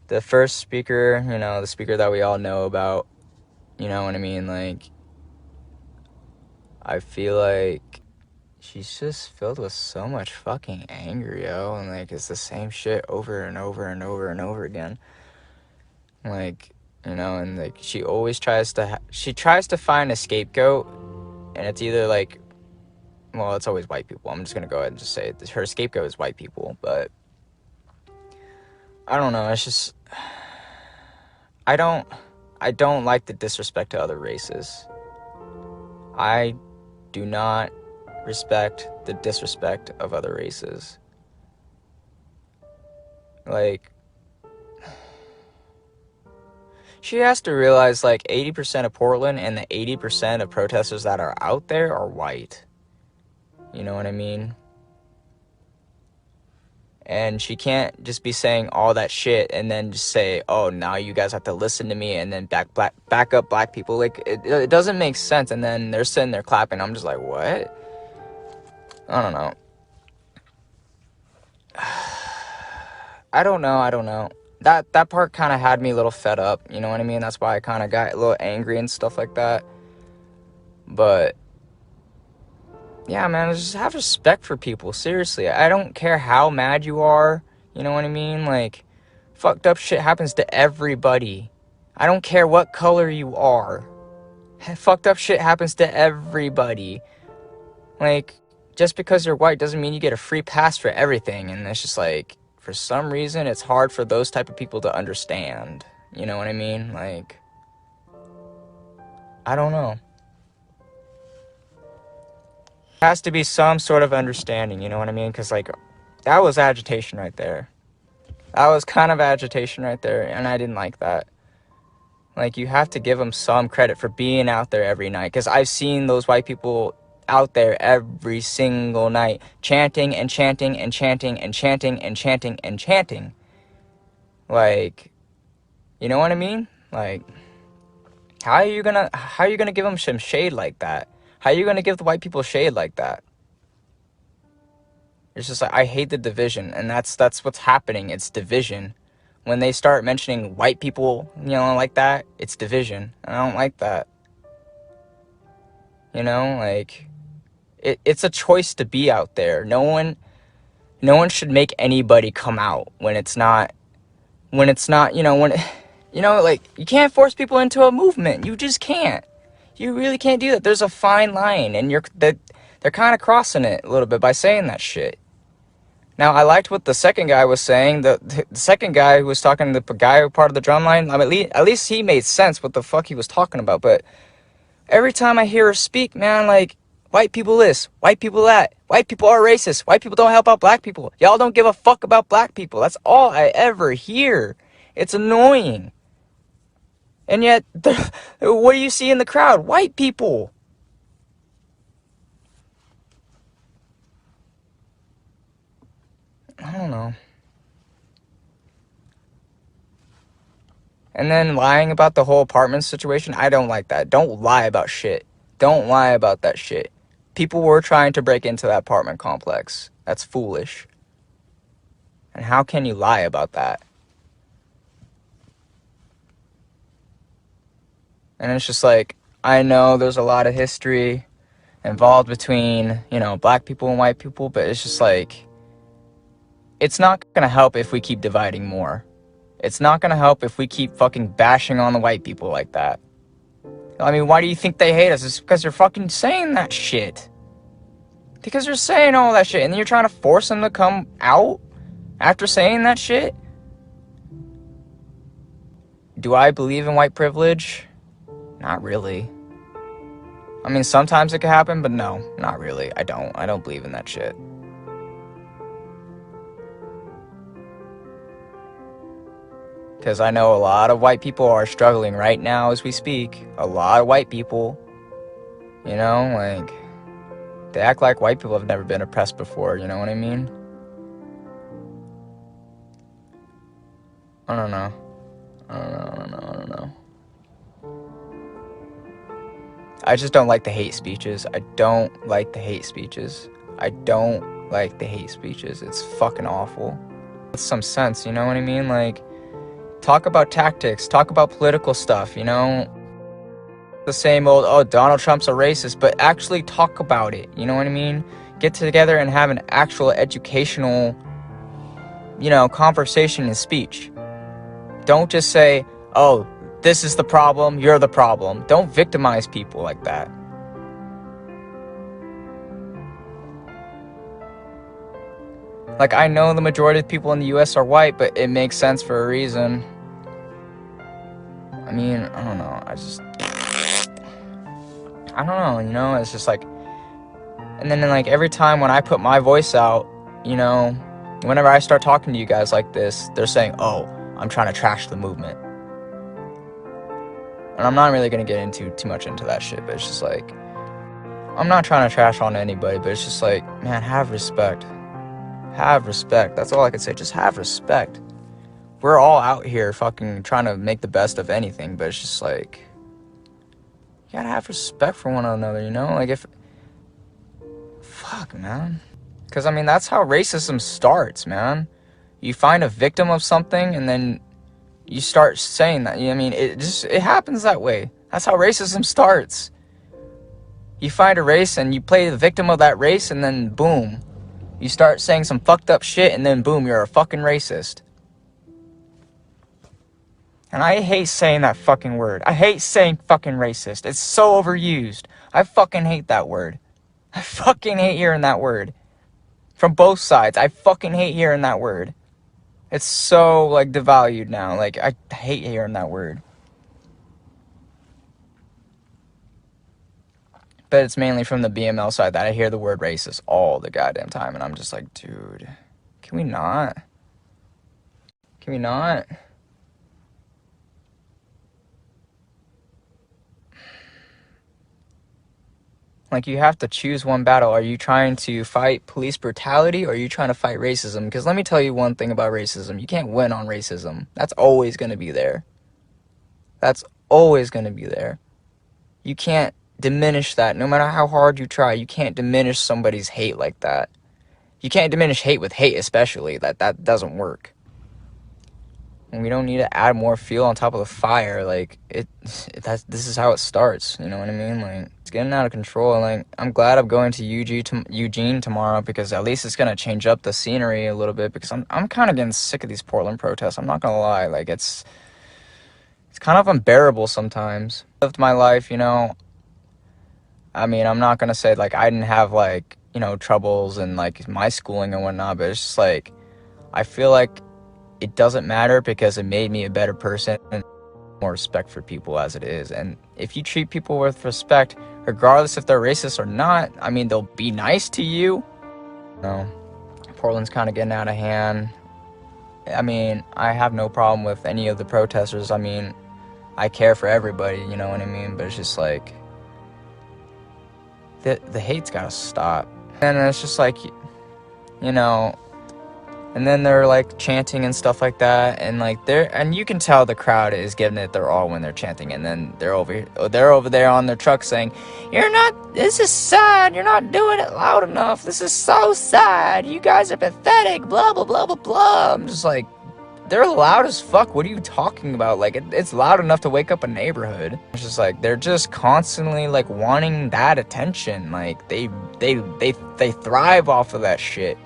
the first speaker, you know, the speaker that we all know about, you know what I mean? Like, I feel like she's just filled with so much fucking anger, yo, and like it's the same shit over and over and over and over again. Like, you know, and like she always tries to she tries to find a scapegoat, and it's either like, well, it's always white people. I'm just gonna go ahead and just say it. Her scapegoat is white people, but I don't know. It's just I don't I don't like the disrespect to other races. I do not respect the disrespect of other races. Like, she has to realize like 80% of Portland and the 80% of protesters that are out there are white. You know what I mean? And she can't just be saying all that shit and then just say, oh, now you guys have to listen to me and then back up black people. Like, it doesn't make sense. And then they're sitting there clapping. I'm just like, what? I don't know. I don't know. That part kind of had me a little fed up. You know what I mean? That's why I kind of got a little angry and stuff like that. But yeah, man, just have respect for people. Seriously, I don't care how mad you are. You know what I mean? Like, fucked up shit happens to everybody. I don't care what color you are. Fucked up shit happens to everybody. Like, just because you're white doesn't mean you get a free pass for everything. And it's just like, for some reason, it's hard for those type of people to understand. You know what I mean? Like, I don't know. Has to be some sort of understanding, you know what I mean? Because, like, that was agitation right there. That was kind of agitation right there, and I didn't like that. Like, you have to give them some credit for being out there every night, because I've seen those white people out there every single night, chanting and chanting and chanting and chanting and chanting and chanting. Like, you know what I mean? Like, how are you gonna give them some shade like that? How are you gonna give the white people shade like that? It's just like, I hate the division, and that's what's happening. It's division. When they start mentioning white people, you know, like that, it's division. I don't like that. You know, like, it's a choice to be out there. No one should make anybody come out when it's not, like, you can't force people into a movement. You just can't. You really can't do that. There's a fine line, and they're kind of crossing it a little bit by saying that shit. Now, I liked what the second guy was saying. The second guy who was talking, the guy who part of the drum line, I mean, at least he made sense what the fuck he was talking about. But every time I hear her speak, man, like, white people this, white people that, white people are racist, white people don't help out black people. Y'all don't give a fuck about black people. That's all I ever hear. It's annoying. And yet, what do you see in the crowd? White people. I don't know. And then lying about the whole apartment situation, I don't like that. Don't lie about shit. Don't lie about that shit. People were trying to break into that apartment complex. That's foolish. And how can you lie about that? And it's just like, I know there's a lot of history involved between, black people and white people, but it's just like, it's not gonna help if we keep dividing more. It's not gonna help if we keep fucking bashing on the white people like that. I mean, why do you think they hate us? It's because they're fucking saying that shit. Because they're saying all that shit, and then you're trying to force them to come out after saying that shit? Do I believe in white privilege? Not really. I mean, sometimes it could happen, but no, not really. I don't believe in that shit. Because I know a lot of white people are struggling right now as we speak. A lot of white people, like, they act like white people have never been oppressed before, you know what I mean? I don't know. I don't know. I just don't like the hate speeches. I don't like the hate speeches. It's fucking awful. With some sense, you know what I mean? Like, Talk about tactics, talk about political stuff, you know? The same old, oh, Donald Trump's a racist, but actually talk about it, you know what I mean? Get together and have an actual educational, you know, conversation and speech. Don't just say, oh, this is the problem, you're the problem. Don't victimize people like that. Like, I know the majority of people in the US are white, but it makes sense for a reason. I mean, I don't know, I don't know, you know, it's just like, and then like every time when I put my voice out, you know, whenever I start talking to you guys like this, they're saying, oh, I'm trying to trash the movement. And I'm not really going to get into too much into that shit, but it's just like, I'm not trying to trash on anybody, but it's just like, man, have respect. Have respect. That's all I can say. Just have respect. We're all out here fucking trying to make the best of anything, but it's just like, you gotta have respect for one another, you know? Like, if, fuck, man. Because, I mean, that's how racism starts, man. You find a victim of something, and then you start saying that. I mean, it happens that way. That's how racism starts. You find a race, and you play the victim of that race, and then, boom. You start saying some fucked up shit, and then, boom, you're a fucking racist. And I hate saying that fucking word. I hate saying fucking racist. It's so overused. I fucking hate that word. I fucking hate hearing that word. From both sides. I fucking hate hearing that word. It's so, like, devalued now. Like, I hate hearing that word. But it's mainly from the BML side that I hear the word racist all the goddamn time. And I'm just like, dude, can we not? Can we not? Like, you have to choose one battle. Are you trying to fight police brutality, or are you trying to fight racism? Because let me tell you one thing about racism. You can't win on racism. That's always going to be there. That's always going to be there. You can't diminish that. No matter how hard you try, you can't diminish somebody's hate like that. You can't diminish hate with hate, especially. That doesn't work. And we don't need to add more fuel on top of the fire. Like, this is how it starts. You know what I mean? Like, it's getting out of control. Like, I'm glad I'm going to Eugene tomorrow, because at least it's gonna change up the scenery a little bit. Because I'm kind of getting sick of these Portland protests. I'm not gonna lie. Like, it's kind of unbearable sometimes. Lived my life, you know. I mean, I'm not gonna say like I didn't have, like, you know, troubles and like my schooling and whatnot, but it's just like, I feel like it doesn't matter, because it made me a better person and more respect for people as it is. And if you treat people with respect, regardless if they're racist or not, I mean, they'll be nice to you. No, Portland's kind of getting out of hand. I mean, I have no problem with any of the protesters. I mean, I care for everybody, you know what I mean? But it's just like, the hate's gotta stop. And it's just like, you know, and then they're like chanting and stuff like that, and like and you can tell the crowd is giving it their all when they're chanting, and then they're over there on their truck saying, this is sad, you're not doing it loud enough, this is so sad, you guys are pathetic, blah blah blah blah blah. I'm just like, they're loud as fuck, what are you talking about? Like, it's loud enough to wake up a neighborhood. It's just like, they're just constantly like wanting that attention. Like, they thrive off of that shit.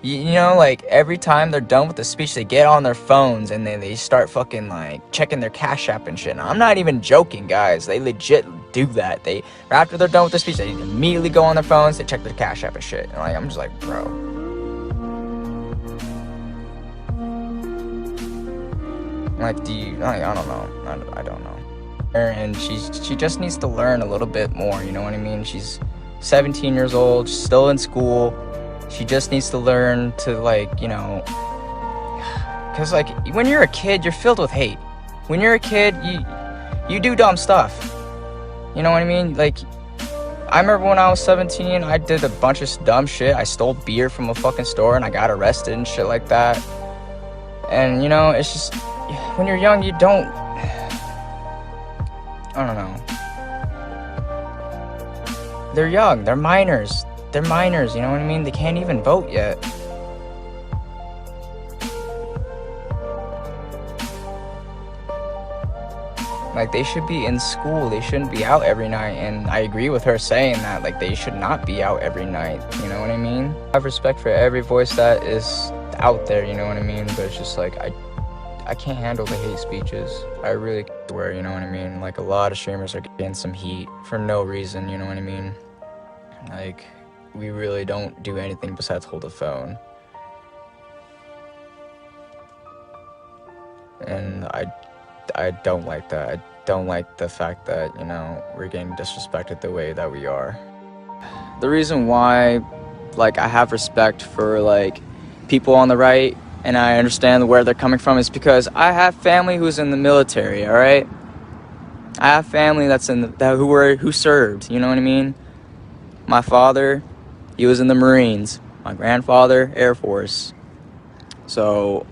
You know, like, every time they're done with the speech, they get on their phones and they start fucking, like, checking their Cash App and shit. And I'm not even joking, guys. They legit do that. After they're done with the speech, they immediately go on their phones, they check their Cash App and shit. And, like, I'm just like, bro. Like, I don't know. I don't know. And she just needs to learn a little bit more, you know what I mean? She's 17 years old, she's still in school. She just needs to learn to, like, you know, because, like, when you're a kid, you're filled with hate. When you're a kid, you do dumb stuff. You know what I mean? Like, I remember when I was 17, I did a bunch of dumb shit. I stole beer from a fucking store and I got arrested and shit like that. And, you know, it's just, when you're young, you don't, I don't know. They're young, they're minors. They're minors, you know what I mean? They can't even vote yet. Like, they should be in school. They shouldn't be out every night. And I agree with her saying that, like, they should not be out every night. You know what I mean? I have respect for every voice that is out there, you know what I mean? But it's just like, I can't handle the hate speeches. I really swear, you know what I mean? Like, a lot of streamers are getting some heat for no reason, you know what I mean? Like, we really don't do anything besides hold a phone. And I don't like that. I don't like the fact that, you know, we're getting disrespected the way that we are. The reason why, like, I have respect for, like, people on the right and I understand where they're coming from is because I have family who's in the military, all right? I have family that's in who served, you know what I mean? My father, he was in the Marines. My grandfather, Air Force. So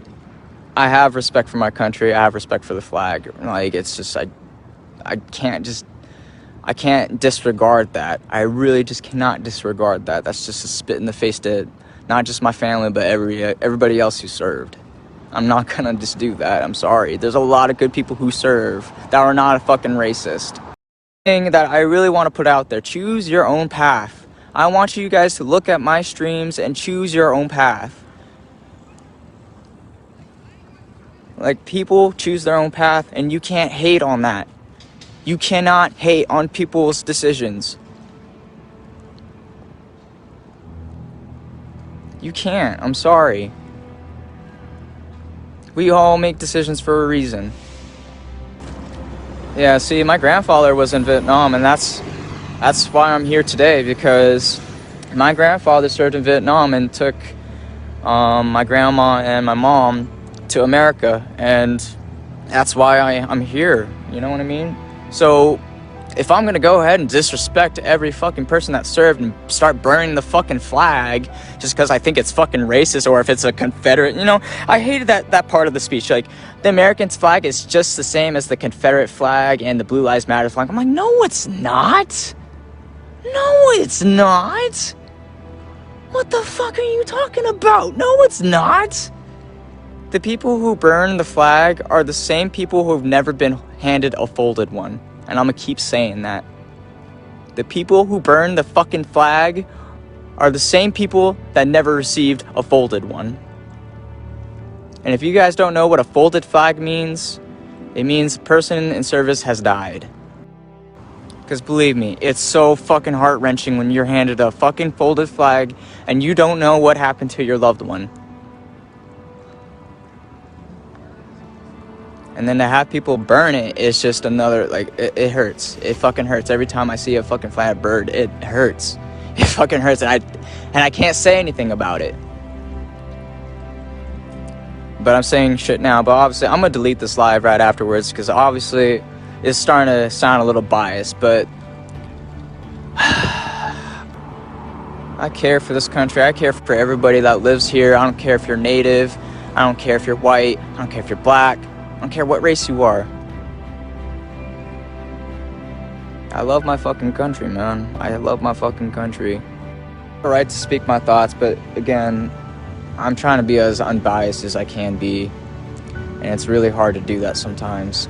I have respect for my country. I have respect for the flag. Like, it's just, I can't disregard that. I really just cannot disregard that. That's just a spit in the face to not just my family, but everybody else who served. I'm not gonna just do that. I'm sorry. There's a lot of good people who serve that are not a fucking racist. Thing that I really want to put out there: choose your own path. I want you guys to look at my streams and choose your own path. Like, people choose their own path, and you can't hate on that. You cannot hate on people's decisions. You can't. I'm sorry. We all make decisions for a reason. Yeah, see, my grandfather was in Vietnam, and that's why I'm here today, because my grandfather served in Vietnam and took my grandma and my mom to America, and that's why I'm here, you know what I mean? So if I'm gonna go ahead and disrespect every fucking person that served and start burning the fucking flag just because I think it's fucking racist, or if it's a Confederate, you know, I hated that part of the speech. Like, the American flag is just the same as the Confederate flag and the Blue Lives Matter flag. I'm like, no, it's not. No, it's not. What the fuck are you talking about? No, it's not. The people who burn the flag are the same people who have never been handed a folded one. And I'm gonna keep saying that. The people who burn the fucking flag are the same people that never received a folded one. And if you guys don't know what a folded flag means, it means a person in service has died. Because believe me, it's so fucking heart-wrenching when you're handed a fucking folded flag and you don't know what happened to your loved one. And then to have people burn it is just another, like, it hurts. It fucking hurts. Every time I see a fucking flag burned, it hurts. It fucking hurts, and I can't say anything about it. But I'm saying shit now, but obviously I'm gonna delete this live right afterwards, because obviously it's starting to sound a little biased, but I care for this country. I care for everybody that lives here. I don't care if you're native. I don't care if you're white. I don't care if you're black. I don't care what race you are. I love my fucking country, man. I love my fucking country. I have the right to speak my thoughts, but again, I'm trying to be as unbiased as I can be, and it's really hard to do that sometimes.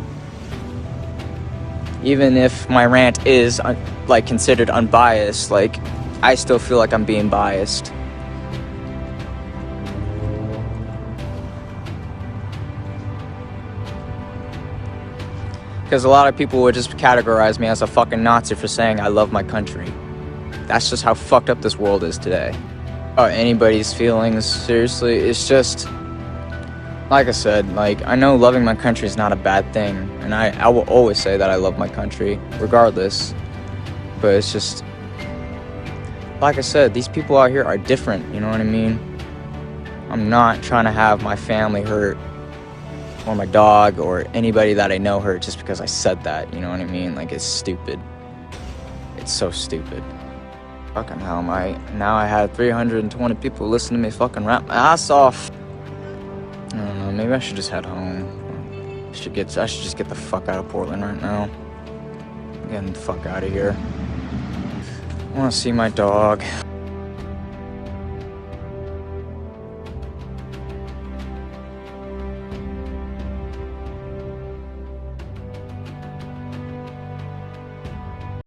Even if my rant is like considered unbiased, like, I still feel like I'm being biased. Because a lot of people would just categorize me as a fucking Nazi for saying I love my country. That's just how fucked up this world is today. Anybody's feelings, seriously, it's just, like I said, like, I know loving my country is not a bad thing, and I will always say that I love my country, regardless. But it's just, like I said, these people out here are different, you know what I mean? I'm not trying to have my family hurt, or my dog, or anybody that I know hurt just because I said that, you know what I mean? Like, it's stupid. It's so stupid. Fucking hell, now I had 320 people listen to me fucking rap my ass off. I don't know, maybe I should just head home. I should just get the fuck out of Portland right now. I'm getting the fuck out of here. I want to see my dog.